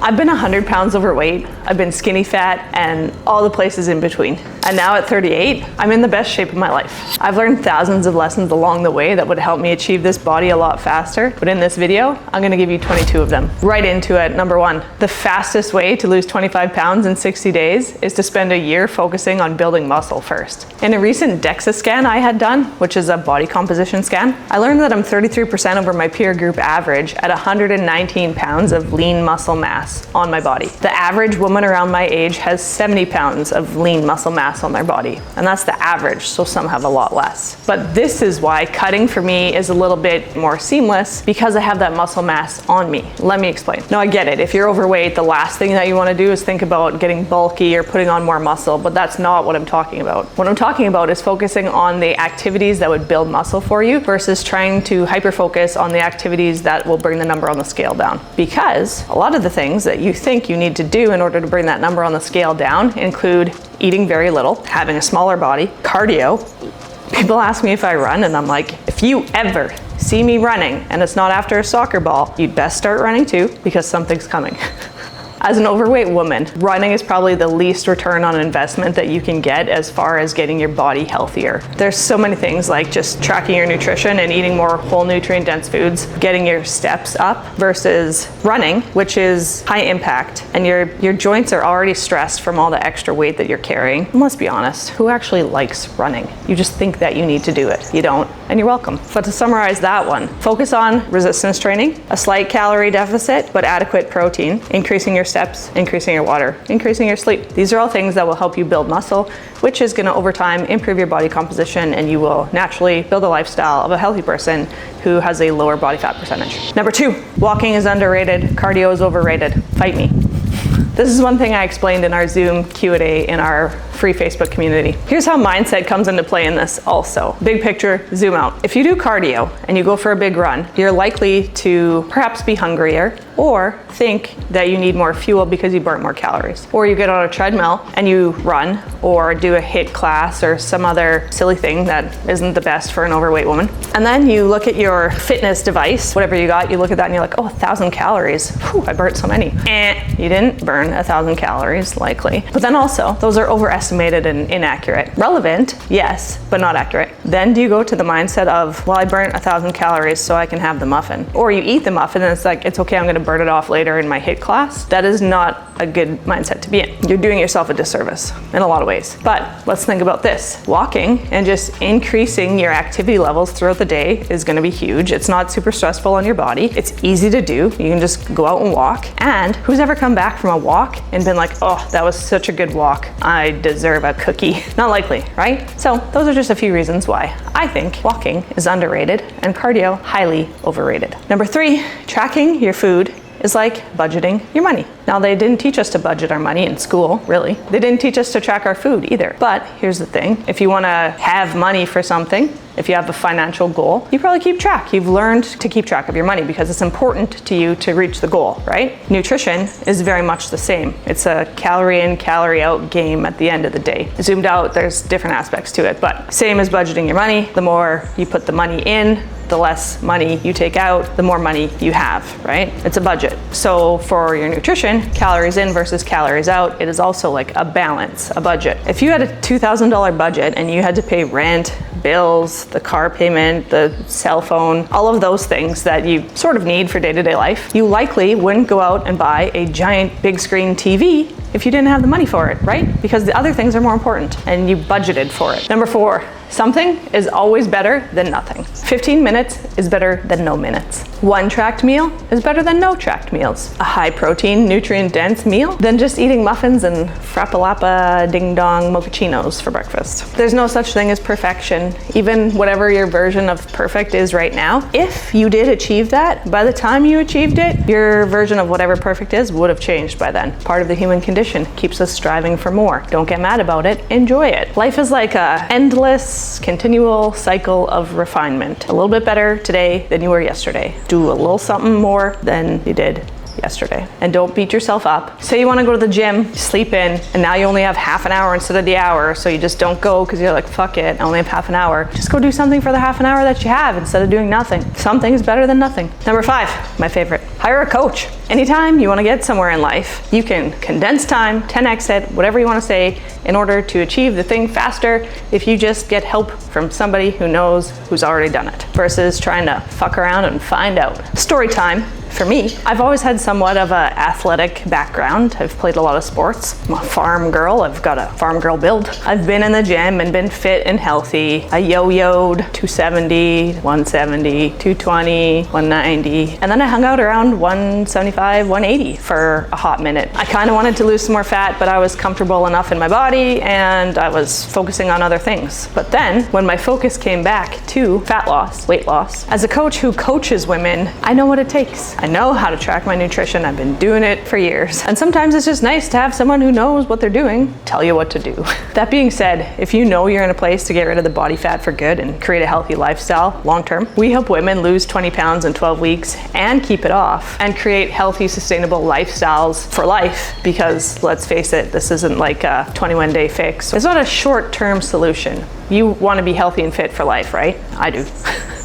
I've been 100 pounds overweight, I've been skinny fat, and all the places in between. And now at 38, I'm in the best shape of my life. I've learned thousands of lessons along the way that would help me achieve this body a lot faster, but in this video, I'm gonna give you 22 of them. Right into it. Number one, the fastest way to lose 25 pounds in 60 days is to spend a year focusing on building muscle first. In a recent DEXA scan I had done, which is a body composition scan, I learned that I'm 33% over my peer group average at 119 pounds of lean muscle mass on my body. The average woman around my age has 70 pounds of lean muscle mass on their body, and that's the average, so some have a lot less. But this is why cutting for me is a little bit more seamless, because I have that muscle mass on me. Let me explain. Now I get it, if you're overweight, the last thing that you want to do is think about getting bulky or putting on more muscle, but that's not what I'm talking about. What I'm talking about is focusing on the activities that would build muscle for you versus trying to hyper-focus on the activities that will bring the number on the scale down. Because a lot of the things that you think you need to do in order to bring that number on the scale down include eating very little, having a smaller body, cardio. People ask me if I run, and I'm like, if you ever see me running and it's not after a soccer ball, you'd best start running too, because something's coming. As an overweight woman, running is probably the least return on investment that you can get as far as getting your body healthier. There's so many things like just tracking your nutrition and eating more whole nutrient dense foods, getting your steps up versus running, which is high impact, and your joints are already stressed from all the extra weight that you're carrying. And let's be honest, who actually likes running? You just think that you need to do it. You don't, and you're welcome. But to summarize that one, focus on resistance training, a slight calorie deficit, but adequate protein, increasing your steps, increasing your water, increasing your sleep. These are all things that will help you build muscle, which is gonna over time improve your body composition, and you will naturally build a lifestyle of a healthy person who has a lower body fat percentage. Number two, walking is underrated, cardio is overrated. Fight me. This is one thing I explained in our Zoom Q&A in our free Facebook community. Here's how mindset comes into play in this also. Big picture, zoom out. If you do cardio and you go for a big run, you're likely to perhaps be hungrier or think that you need more fuel because you burnt more calories. Or you get on a treadmill and you run or do a HIIT class or some other silly thing that isn't the best for an overweight woman. And then you look at your fitness device, whatever you got, you look at that and you're like, oh, 1,000 calories. Whew, I burnt so many. You didn't burn 1,000 calories, likely. But then also, those are overestimated and inaccurate. Relevant, yes, but not accurate. Then do you go to the mindset of, well, I burnt 1,000 calories so I can have the muffin. Or you eat the muffin and it's like, it's okay, I'm gonna burn it off later in my HIIT class. That is not a good mindset to be in. You're doing yourself a disservice in a lot of ways. But let's think about this. Walking and just increasing your activity levels throughout the day is gonna be huge. It's not super stressful on your body. It's easy to do. You can just go out and walk. And who's ever come back from a walk and been like, oh, that was such a good walk, I deserve a cookie? Not likely, right? So those are just a few reasons why I think walking is underrated and cardio highly overrated. Number three, tracking your food is like budgeting your money. Now, they didn't teach us to budget our money in school, really. They didn't teach us to track our food either. But here's the thing, if you wanna have money for something, if you have a financial goal, you probably keep track. You've learned to keep track of your money because it's important to you to reach the goal, right? Nutrition is very much the same. It's a calorie in, calorie out game at the end of the day. Zoomed out, there's different aspects to it, but same as budgeting your money. The more you put the money in, the less money you take out, the more money you have, right? It's a budget. So for your nutrition, calories in versus calories out, it is also like a balance, a budget. If you had a $2,000 budget and you had to pay rent, bills, the car payment, the cell phone, all of those things that you sort of need for day-to-day life, you likely wouldn't go out and buy a giant big screen TV if you didn't have the money for it, right? Because the other things are more important and you budgeted for it. Number four, something is always better than nothing. 15 minutes is better than no minutes. One tracked meal is better than no tracked meals. A high protein, nutrient dense meal than just eating muffins and frappalapa ding dong mochachinos for breakfast. There's no such thing as perfection. Even whatever your version of perfect is right now, if you did achieve that, by the time you achieved it, your version of whatever perfect is would have changed by then. Part of the human condition keeps us striving for more. Don't get mad about it, enjoy it. Life is like a endless, continual cycle of refinement. A little bit better today than you were yesterday. Do a little something more than you did yesterday. And don't beat yourself up. Say you want to go to the gym, sleep in, and now you only have half an hour instead of the hour, so you just don't go because you're like, fuck it, I only have half an hour. Just go do something for the half an hour that you have instead of doing nothing. Something is better than nothing. Number 5, my favorite. Hire a coach. Anytime you want to get somewhere in life, you can condense time, 10x it, whatever you want to say, in order to achieve the thing faster if you just get help from somebody who knows, who's already done it, versus trying to fuck around and find out. Story time. For me, I've always had somewhat of an athletic background. I've played a lot of sports. I'm a farm girl. I've got a farm girl build. I've been in the gym and been fit and healthy. I yo-yoed 270, 170, 220, 190, and then I hung out around 175, 180 for a hot minute. I kind of wanted to lose some more fat, but I was comfortable enough in my body and I was focusing on other things. But then when my focus came back to fat loss, weight loss, as a coach who coaches women, I know what it takes. I know how to track my nutrition. I've been doing it for years. And sometimes it's just nice to have someone who knows what they're doing tell you what to do. That being said, if you know you're in a place to get rid of the body fat for good and create a healthy lifestyle long term, we help women lose 20 pounds in 12 weeks and keep it off and create healthy, sustainable lifestyles for life. Because let's face it, this isn't like a 21-day fix. It's not a short-term solution. You want to be healthy and fit for life, right? I do.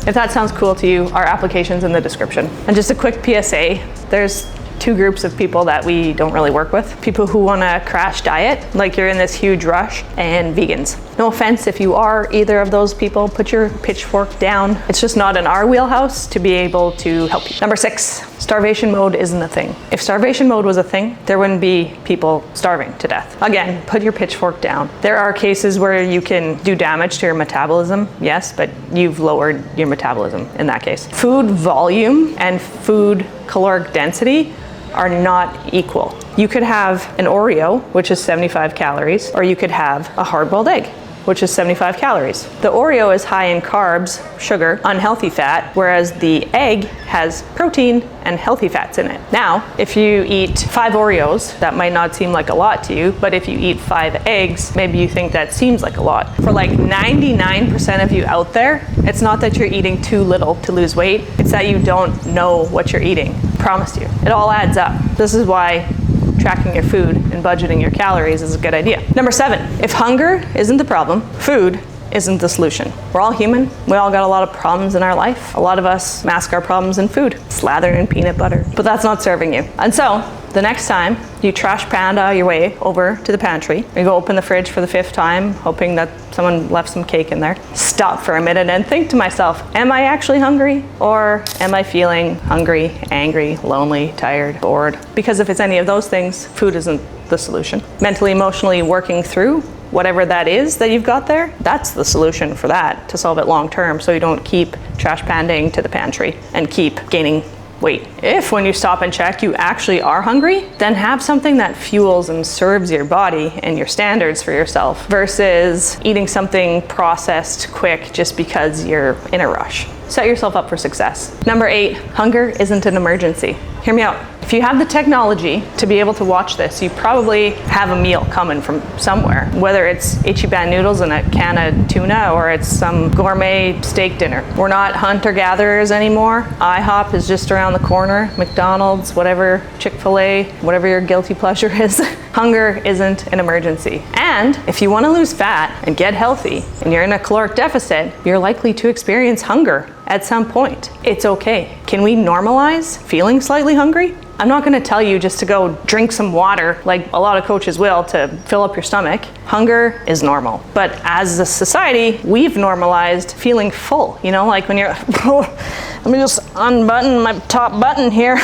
If that sounds cool to you, our application's in the description. And just a quick PSA, there's two groups of people that we don't really work with. People who want to crash diet, like you're in this huge rush, and vegans. No offense if you are either of those people, put your pitchfork down. It's just not in our wheelhouse to be able to help you. Number 6, starvation mode isn't a thing. If starvation mode was a thing, there wouldn't be people starving to death. Again, put your pitchfork down. There are cases where you can do damage to your metabolism, yes, but you've lowered your metabolism in that case. Food volume and food caloric density are not equal. You could have an Oreo, which is 75 calories, or you could have a hard-boiled egg, which is 75 calories. The Oreo is high in carbs, sugar, unhealthy fat, whereas the egg has protein and healthy fats in it. Now, if you eat 5 Oreos, that might not seem like a lot to you, but if you eat 5 eggs, maybe you think that seems like a lot. For like 99% of you out there, it's not that you're eating too little to lose weight, it's that you don't know what you're eating. Promise you. It all adds up. This is why tracking your food and budgeting your calories is a good idea. Number 7, if hunger isn't the problem, food isn't the solution. We're all human. We all got a lot of problems in our life. A lot of us mask our problems in food, slathered in peanut butter, but that's not serving you. And so, the next time you trash panda your way over to the pantry, you go open the fridge for the 5th time, hoping that someone left some cake in there, stop for a minute and think to myself, am I actually hungry? Or am I feeling hungry, angry, lonely, tired, bored? Because if it's any of those things, food isn't the solution. Mentally, emotionally working through whatever that is that you've got there, that's the solution for that, to solve it long term, so you don't keep trash pandaing to the pantry and keep gaining weight. If when you stop and check you actually are hungry, then have something that fuels and serves your body and your standards for yourself versus eating something processed quick just because you're in a rush. Set yourself up for success. Number 8, hunger isn't an emergency. Hear me out. If you have the technology to be able to watch this, you probably have a meal coming from somewhere, whether it's Ichiban noodles and a can of tuna or it's some gourmet steak dinner. We're not hunter-gatherers anymore. IHOP is just around the corner. McDonald's, whatever, Chick-fil-A, whatever your guilty pleasure is. Hunger isn't an emergency. And if you want to lose fat and get healthy and you're in a caloric deficit, you're likely to experience hunger at some point. It's okay. Can we normalize feeling slightly hungry? I'm not gonna tell you just to go drink some water like a lot of coaches will to fill up your stomach. Hunger is normal. But as a society, we've normalized feeling full. You know, like when you're, let me just unbutton my top button here.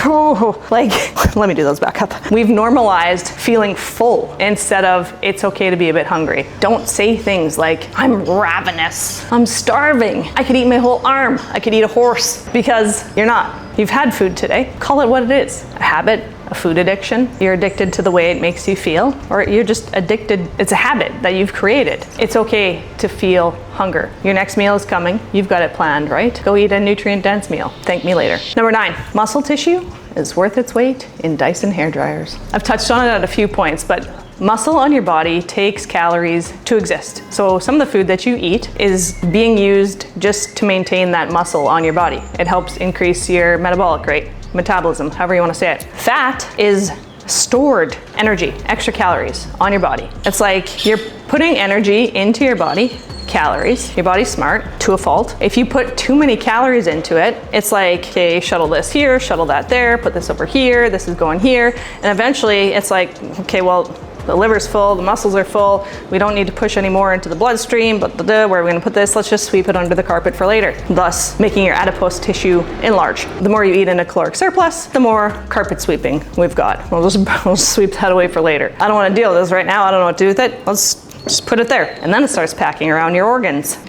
Like, let me do those back up. We've normalized feeling full instead of it's okay to be a bit hungry. Don't say things like, I'm ravenous, I'm starving, I could eat my whole arm, I could eat a horse, because you're not. You've had food today. Call it what it is. A habit, a food addiction. You're addicted to the way it makes you feel, or you're just addicted. It's a habit that you've created. It's okay to feel hunger. Your next meal is coming. You've got it planned, right? Go eat a nutrient-dense meal. Thank me later. Number 9, muscle tissue is worth its weight in Dyson hair dryers. I've touched on it at a few points, but muscle on your body takes calories to exist. So some of the food that you eat is being used just to maintain that muscle on your body. It helps increase your metabolic rate, metabolism, however you want to say it. Fat is stored energy, extra calories on your body. It's like you're putting energy into your body, calories. Your body's smart to a fault. If you put too many calories into it, it's like, okay, shuttle this here, shuttle that there, put this over here, this is going here. And eventually it's like, okay, well, the liver's full, the muscles are full, we don't need to push any more into the bloodstream, but where are we gonna put this? Let's just sweep it under the carpet for later, thus making your adipose tissue enlarge. The more you eat in a caloric surplus, the more carpet sweeping we've got. We'll just sweep that away for later. I don't wanna deal with this right now, I don't know what to do with it. Let's just put it there. And then it starts packing around your organs.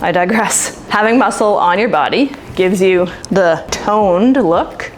I digress. Having muscle on your body gives you the toned look.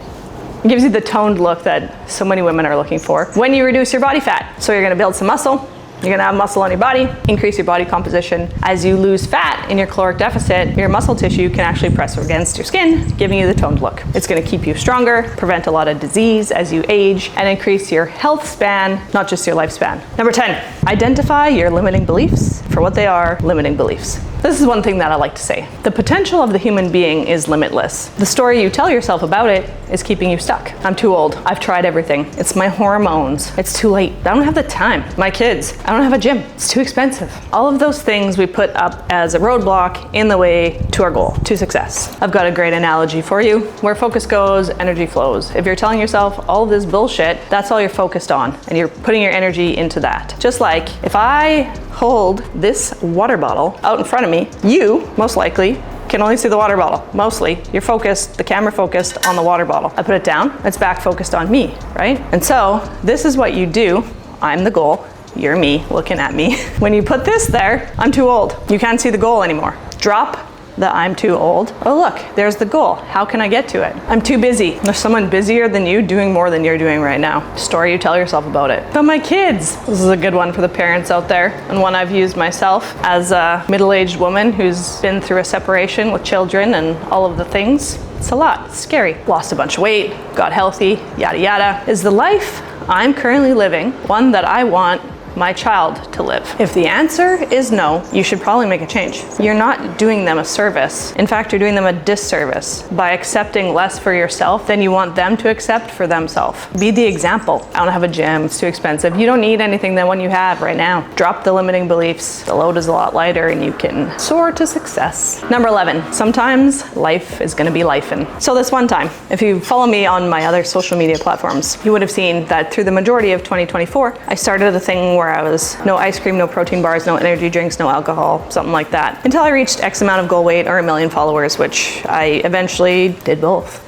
It gives you the toned look that so many women are looking for when you reduce your body fat. So you're gonna build some muscle, you're gonna have muscle on your body, increase your body composition. As you lose fat in your caloric deficit, your muscle tissue can actually press against your skin, giving you the toned look. It's gonna keep you stronger, prevent a lot of disease as you age, and increase your health span, not just your lifespan. Number 10, identify your limiting beliefs for what they are, limiting beliefs. This is one thing that I like to say. The potential of the human being is limitless. The story you tell yourself about it is keeping you stuck. I'm too old. I've tried everything. It's my hormones. It's too late. I don't have the time. My kids. I don't have a gym. It's too expensive. All of those things we put up as a roadblock in the way to our goal, to success. I've got a great analogy for you. Where focus goes, energy flows. If you're telling yourself all of this bullshit, that's all you're focused on, and you're putting your energy into that. Just like if I hold this water bottle out in front of me, you most likely can only see the water bottle. Mostly, you're focused, the camera focused on the water bottle. I put it down, it's back focused on me, right? And so this is what you do. I'm the goal, you're me looking at me. When you put this there, I'm too old. You can't see the goal anymore. Drop the I'm too old. Oh look, there's the goal. How can I get to it? I'm too busy. There's someone busier than you doing more than you're doing right now. Story you tell yourself about it. But my kids, this is a good one for the parents out there, and one I've used myself as a middle-aged woman who's been through a separation with children and all of the things. It's a lot, it's scary. Lost a bunch of weight, got healthy, yada yada. Is the life I'm currently living one that I want my child to live? If the answer is no, you should probably make a change. You're not doing them a service. In fact, you're doing them a disservice by accepting less for yourself than you want them to accept for themselves. Be the example. I don't have a gym, it's too expensive. You don't need anything than what you have right now. Drop the limiting beliefs. The load is a lot lighter and you can soar to success. Number 11, sometimes life is gonna be lifing. So this one time, if you follow me on my other social media platforms, you would have seen that through the majority of 2024, I started a thing where I was no ice cream, no protein bars, no energy drinks, no alcohol, something like that, until I reached X amount of goal weight or 1 million followers, which I eventually did both.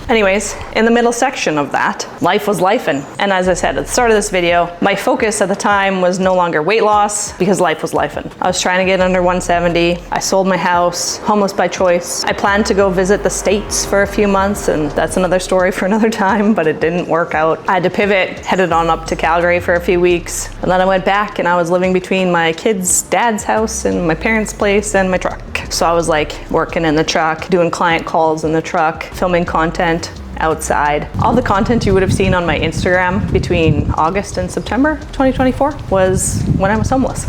Anyways, in the middle section of that, life was lifing. And as I said at the start of this video, my focus at the time was no longer weight loss because life was lifing. I was trying to get under 170. I sold my house, homeless by choice. I planned to go visit the States for a few months, and that's another story for another time, but it didn't work out. I had to pivot, headed on up to Calgary for a few weeks, and then I went back and I was living between my kid's dad's house and my parents' place and my truck. So I was like working in the truck, doing client calls in the truck, filming content outside. All the content you would have seen on my Instagram between August and September 2024 was when I was homeless.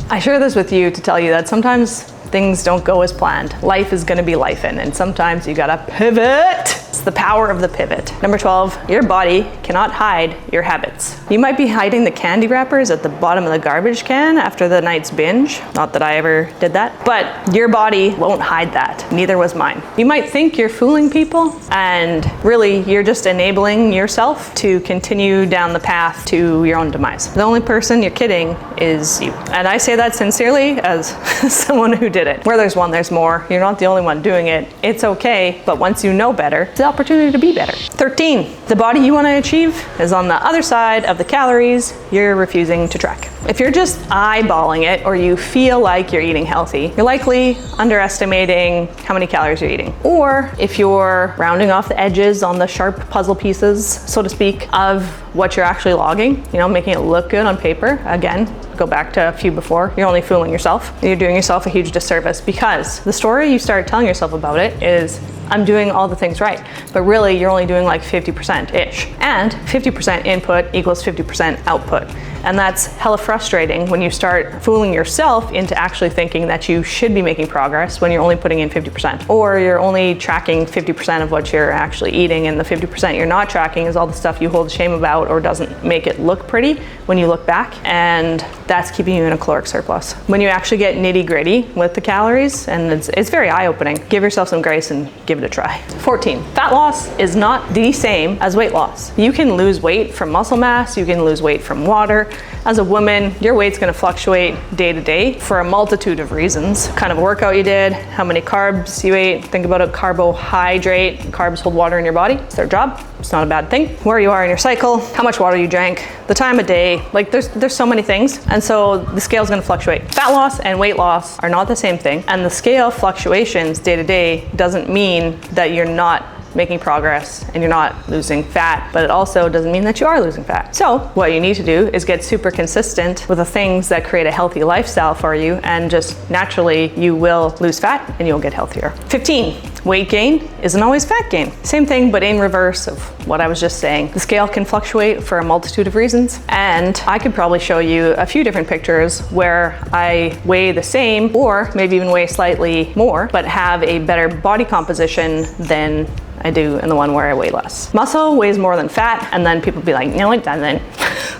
I share this with you to tell you that sometimes things don't go as planned. Life is gonna be lifing, and sometimes you gotta pivot. It's the power of the pivot. Number 12, your body cannot hide your habits. You might be hiding the candy wrappers at the bottom of the garbage can after the night's binge. Not that I ever did that, but your body won't hide that. Neither was mine. You might think you're fooling people, and really you're just enabling yourself to continue down the path to your own demise. The only person you're kidding is you. And I say that sincerely as someone who did it. Where there's one, there's more. You're not the only one doing it. It's okay, but once you know better, it's the opportunity to be better. 13, the body you want to achieve is on the other side of the calories you're refusing to track. If you're just eyeballing it, or you feel like you're eating healthy, you're likely underestimating how many calories you're eating. Or if you're rounding off the edges on the sharp puzzle pieces, so to speak, of what you're actually logging, making it look good on paper, again, go back to a few before, you're only fooling yourself. You're doing yourself a huge disservice, because the story you start telling yourself about it is, I'm doing all the things right, but really you're only doing like 50%-ish. And 50% input equals 50% output. And that's hella frustrating when you start fooling yourself into actually thinking that you should be making progress when you're only putting in 50%. Or you're only tracking 50% of what you're actually eating, and the 50% you're not tracking is all the stuff you hold shame about or doesn't make it look pretty when you look back, and that's keeping you in a caloric surplus. When you actually get nitty-gritty with the calories, and it's very eye-opening, give yourself some grace and give it a try. 14, fat loss is not the same as weight loss. You can lose weight from muscle mass, you can lose weight from water. As a woman, your weight's gonna fluctuate day to day for a multitude of reasons. Kind of workout you did, how many carbs you ate. Think about a carbohydrate. Carbs hold water in your body, it's their job. It's not a bad thing. Where you are in your cycle, how much water you drank, the time of day, like there's so many things. And so the scale's gonna fluctuate. Fat loss and weight loss are not the same thing. And the scale fluctuations day to day doesn't mean that you're not making progress and you're not losing fat, but it also doesn't mean that you are losing fat. So what you need to do is get super consistent with the things that create a healthy lifestyle for you, and just naturally you will lose fat and you'll get healthier. 15, weight gain isn't always fat gain. Same thing, but in reverse of what I was just saying. The scale can fluctuate for a multitude of reasons, and I could probably show you a few different pictures where I weigh the same, or maybe even weigh slightly more, but have a better body composition than I do in the one where I weigh less. Muscle weighs more than fat, and then people be like, no, it doesn't.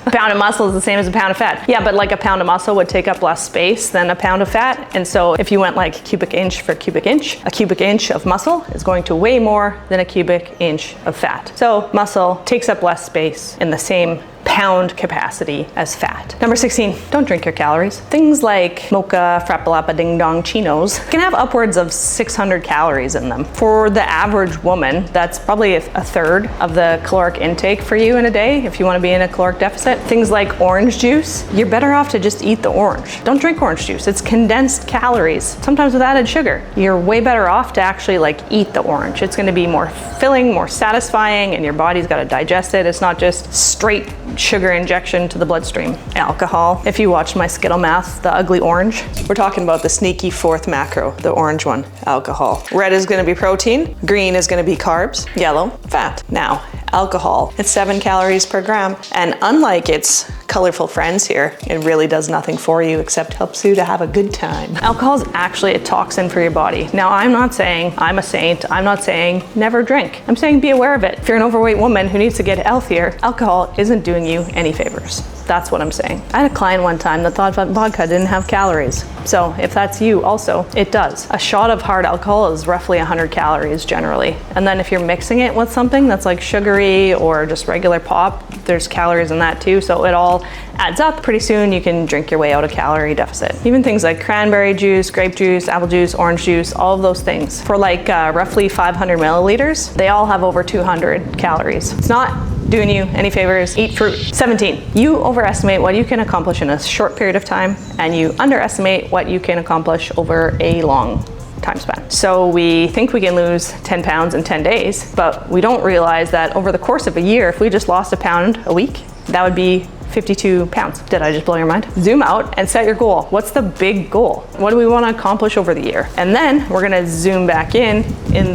A pound of muscle is the same as a pound of fat. Yeah, but like a pound of muscle would take up less space than a pound of fat. And so if you went like cubic inch for cubic inch, a cubic inch of muscle is going to weigh more than a cubic inch of fat. So muscle takes up less space in the same pound capacity as fat. Number 16, don't drink your calories. Things like mocha, frappalapa, ding dong, chinos can have upwards of 600 calories in them. For the average woman, that's probably a third of the caloric intake for you in a day if you want to be in a caloric deficit. Things like orange juice, you're better off to just eat the orange. Don't drink orange juice. It's condensed calories, sometimes with added sugar. You're way better off to actually like eat the orange. It's going to be more filling, more satisfying, and your body's got to digest it. It's not just straight sugar injection to the bloodstream. Alcohol. If you watch my Skittle math, the ugly orange, we're talking about the sneaky fourth macro, the orange one, alcohol. Red is going to be protein, green is going to be carbs, yellow, fat. Now, alcohol, it's 7 calories per gram. And unlike its colorful friends here, it really does nothing for you except helps you to have a good time. Alcohol is actually a toxin for your body. Now, I'm not saying I'm a saint. I'm not saying never drink. I'm saying be aware of it. If you're an overweight woman who needs to get healthier, alcohol isn't doing you any favors. That's what I'm saying. I had a client one time that thought vodka didn't have calories. So if that's you also, it does. A shot of hard alcohol is roughly 100 calories generally. And then if you're mixing it with something that's like sugary or just regular pop, there's calories in that too. So it all adds up. Pretty soon you can drink your way out of calorie deficit. Even things like cranberry juice, grape juice, apple juice, orange juice, all of those things. For like roughly 500 milliliters, they all have over 200 calories. It's not doing you any favors. Eat fruit. 17, you overestimate what you can accomplish in a short period of time, and you underestimate what you can accomplish over a long time span. So we think we can lose 10 pounds in 10 days, but we don't realize that over the course of a year, if we just lost a pound a week, that would be 52 pounds. Did I just blow your mind? Zoom out and set your goal. What's the big goal? What do we want to accomplish over the year? And then we're going to zoom back in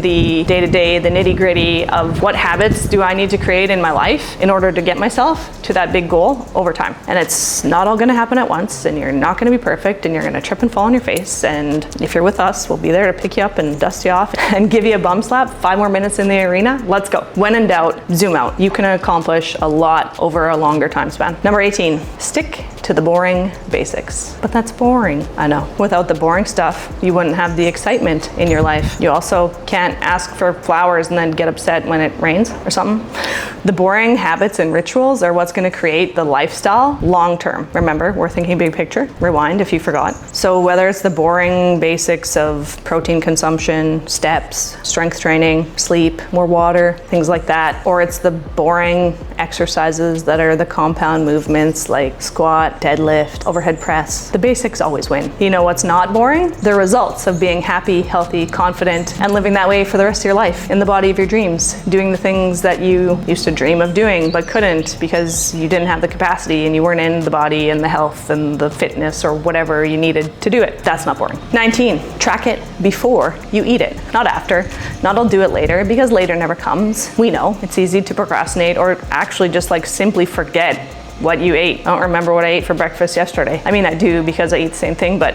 the day-to-day, the nitty-gritty of what habits do I need to create in my life in order to get myself to that big goal over time. And it's not all going to happen at once, and you're not going to be perfect, and you're going to trip and fall on your face. And if you're with us, we'll be there to pick you up and dust you off and give you a bum slap. 5 more minutes in the arena. Let's go. When in doubt, zoom out. You can accomplish a lot over a longer time span. Number 18, stick to the boring basics. But that's boring. I know. Without the boring stuff, you wouldn't have the excitement in your life. You also can't ask for flowers and then get upset when it rains or something. The boring habits and rituals are what's going to create the lifestyle long term. Remember, we're thinking big picture. Rewind if you forgot. So whether it's the boring basics of protein consumption, steps, strength training, sleep, more water, things like that, or it's the boring exercises that are the compound movements like squat, deadlift, overhead press, the basics always win. You know what's not boring? The results of being happy, healthy, confident, and living that way for the rest of your life in the body of your dreams, doing the things that you used to dream of doing but couldn't because you didn't have the capacity and you weren't in the body and the health and the fitness or whatever you needed to do it. That's not boring. 19, track it before you eat it, not after. Not I'll do it later, because later never comes. We know it's easy to procrastinate or actually just like simply forget what you ate. I don't remember what I ate for breakfast yesterday. I mean, I do because I eat the same thing, but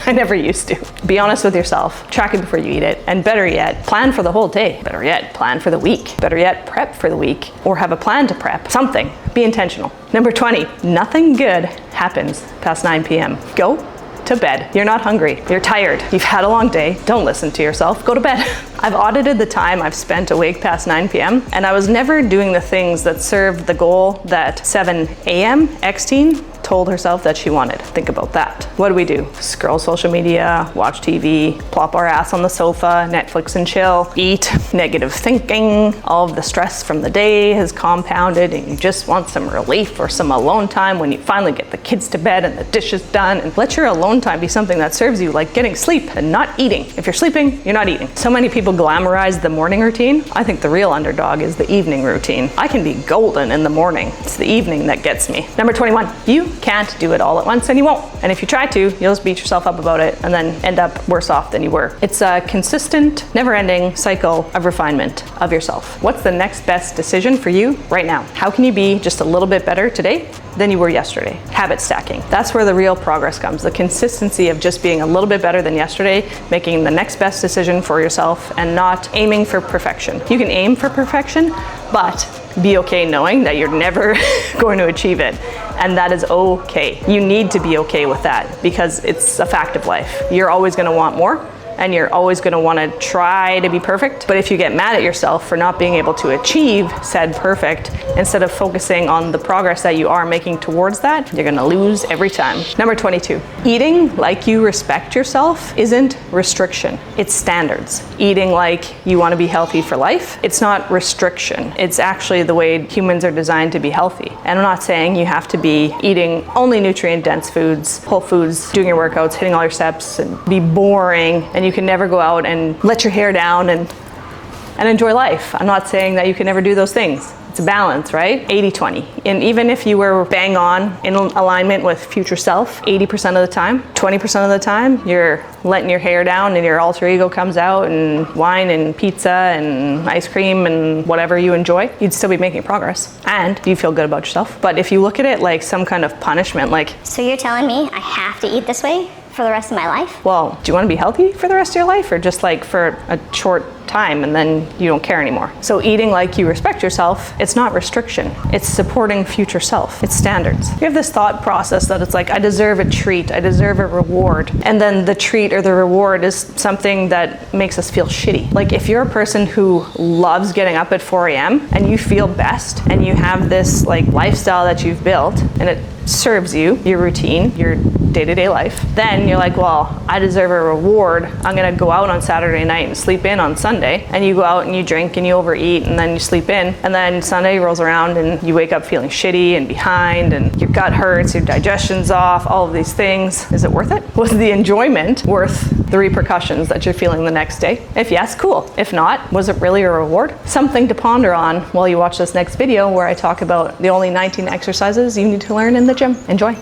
I never used to. Be honest with yourself. Track it before you eat it. And better yet, plan for the whole day. Better yet, plan for the week. Better yet, prep for the week. Or have a plan to prep. Something. Be intentional. Number 20, nothing good happens past 9 p.m. Go to bed. You're not hungry. You're tired. You've had a long day. Don't listen to yourself. Go to bed. I've audited the time I've spent awake past 9 p.m. and I was never doing the things that served the goal that 7 a.m. X-teen told herself that she wanted. Think about that. What do? Scroll social media, watch TV, plop our ass on the sofa, Netflix and chill, eat, negative thinking, all of the stress from the day has compounded and you just want some relief or some alone time when you finally get the kids to bed and the dishes done. And let your alone time be something that serves you, like getting sleep and not eating. If you're sleeping, you're not eating. So many people glamorize the morning routine. I think the real underdog is the evening routine. I can be golden in the morning. It's the evening that gets me. Number 21, you can't do it all at once and you won't. And if you try to, you'll just beat yourself up about it and then end up worse off than you were. It's a consistent, never-ending cycle of refinement of yourself. What's the next best decision for you right now? How can you be just a little bit better today than you were yesterday? Habit stacking. That's where the real progress comes. The consistency of just being a little bit better than yesterday, making the next best decision for yourself and not aiming for perfection. You can aim for perfection, but be okay knowing that you're never going to achieve it. And that is okay. You need to be okay with that because it's a fact of life. You're always going to want more and you're always going to want to try to be perfect. But if you get mad at yourself for not being able to achieve said perfect, instead of focusing on the progress that you are making towards that, you're going to lose every time. Number 22, eating like you respect yourself isn't restriction, it's standards. Eating like you want to be healthy for life, it's not restriction. It's actually the way humans are designed to be healthy. And I'm not saying you have to be eating only nutrient-dense foods, whole foods, doing your workouts, hitting all your steps, and be boring, and you can never go out and let your hair down and enjoy life. I'm not saying that you can never do those things. It's a balance, right? 80-20. And even if you were bang on in alignment with future self 80% of the time, 20% of the time, you're letting your hair down and your alter ego comes out and wine and pizza and ice cream and whatever you enjoy, you'd still be making progress. And you feel good about yourself. But if you look at it like some kind of punishment, like... So you're telling me I have to eat this way for the rest of my life? Well, do you want to be healthy for the rest of your life or just like for a short time and then you don't care anymore? So eating like you respect yourself, it's not restriction. It's supporting future self. It's standards. You have this thought process that it's like, I deserve a treat, I deserve a reward. And then the treat or the reward is something that makes us feel shitty. Like if you're a person who loves getting up at 4 a.m. and you feel best and you have this like lifestyle that you've built and it serves you, your routine, your day-to-day life, then you're like, well, I deserve a reward. I'm gonna go out on Saturday night and sleep in on Sunday. And you go out and you drink and you overeat and then you sleep in. And then Sunday rolls around and you wake up feeling shitty and behind and your gut hurts, your digestion's off, all of these things. Is it worth it? Was the enjoyment worth the repercussions that you're feeling the next day? If yes, cool. If not, was it really a reward? Something to ponder on while you watch this next video where I talk about the only 19 exercises you need to learn in the gym. Enjoy.